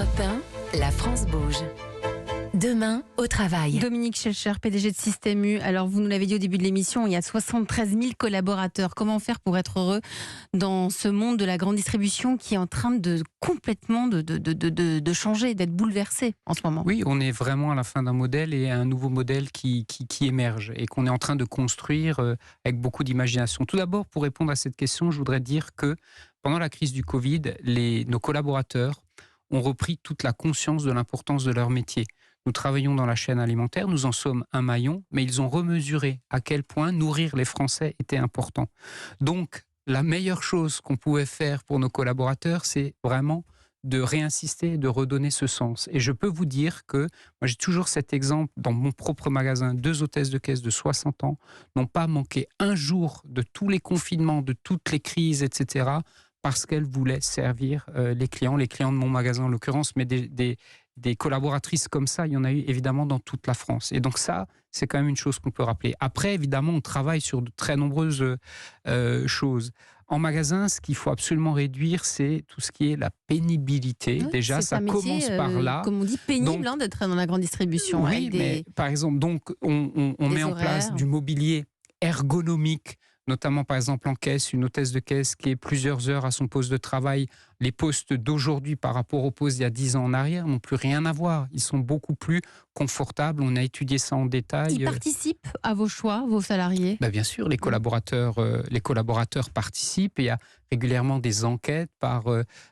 Europe 1, la France bouge. Demain, au travail. Dominique Schelcher, PDG de Système U. Alors, vous nous l'avez dit au début de l'émission, il y a 73 000 collaborateurs. Comment faire pour être heureux dans ce monde de la grande distribution qui est en train de complètement de changer, d'être bouleversé en ce moment? Oui, on est vraiment à la fin d'un modèle et un nouveau modèle qui émerge et qu'on est en train de construire avec beaucoup d'imagination. Tout d'abord, pour répondre à cette question, je voudrais dire que pendant la crise du Covid, nos collaborateurs ont repris toute la conscience de l'importance de leur métier. Nous travaillons dans la chaîne alimentaire, nous en sommes un maillon, mais ils ont remesuré à quel point nourrir les Français était important. Donc, la meilleure chose qu'on pouvait faire pour nos collaborateurs, c'est vraiment de réinsister, de redonner ce sens. Et je peux vous dire que, moi j'ai toujours cet exemple dans mon propre magasin, 2 hôtesses de caisse de 60 ans n'ont pas manqué un jour de tous les confinements, de toutes les crises, etc., parce qu'elles voulaient servir les clients de mon magasin en l'occurrence, mais des collaboratrices comme ça, il y en a eu évidemment dans toute la France. Et donc ça, c'est quand même une chose qu'on peut rappeler. Après, évidemment, on travaille sur de très nombreuses choses. En magasin, ce qu'il faut absolument réduire, c'est tout ce qui est la pénibilité. Oui, déjà, ça commence par là. Comme on dit, pénible d'être dans la grande distribution. Oui, mais par exemple, donc, on met en place du mobilier ergonomique, notamment par exemple en caisse, une hôtesse de caisse qui est plusieurs heures à son poste de travail. Les postes d'aujourd'hui par rapport aux postes d'il y a 10 ans en arrière n'ont plus rien à voir. Ils sont beaucoup plus confortables. On a étudié ça en détail. Ils participent à vos choix, vos salariés? Bien sûr, les collaborateurs participent. Et il y a régulièrement des enquêtes par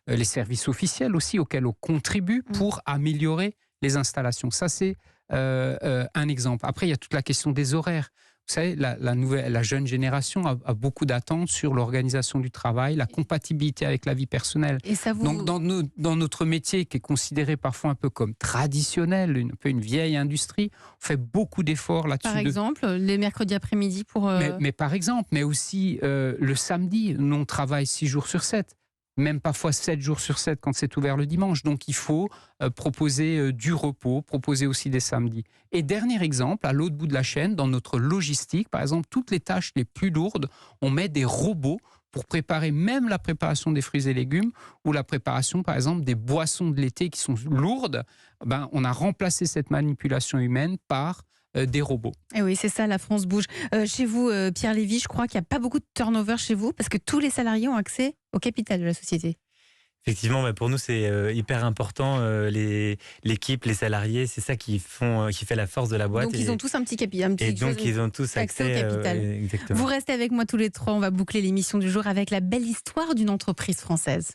les services officiels aussi auxquels on contribue pour améliorer les installations. Ça, c'est un exemple. Après, il y a toute la question des horaires. Vous savez, la jeune génération a beaucoup d'attentes sur l'organisation du travail, la compatibilité avec la vie personnelle. Et ça vous... Donc, dans notre métier, qui est considéré parfois un peu comme traditionnel, un peu une vieille industrie, on fait beaucoup d'efforts là-dessus. Par exemple, les mercredis après-midi pour... Mais par exemple, mais aussi le samedi, nous on travaille 6 jours sur 7. Même parfois 7 jours sur 7 quand c'est ouvert le dimanche. Donc il faut proposer du repos, proposer aussi des samedis. Et dernier exemple, à l'autre bout de la chaîne, dans notre logistique, par exemple, toutes les tâches les plus lourdes, on met des robots pour préparer même la préparation des fruits et légumes ou la préparation, par exemple, des boissons de l'été qui sont lourdes. On a remplacé cette manipulation humaine par des robots. Et oui, c'est ça, la France bouge. Chez vous, Pierre Lévy, je crois qu'il n'y a pas beaucoup de turnover chez vous parce que tous les salariés ont accès au capital de la société. Effectivement, pour nous, c'est hyper important. L'équipe, les salariés, c'est ça qui fait la force de la boîte. Donc, ils ont tous un petit capital. Et donc, ils ont tous accès au capital. Exactement. Vous restez avec moi tous les trois. On va boucler l'émission du jour avec la belle histoire d'une entreprise française.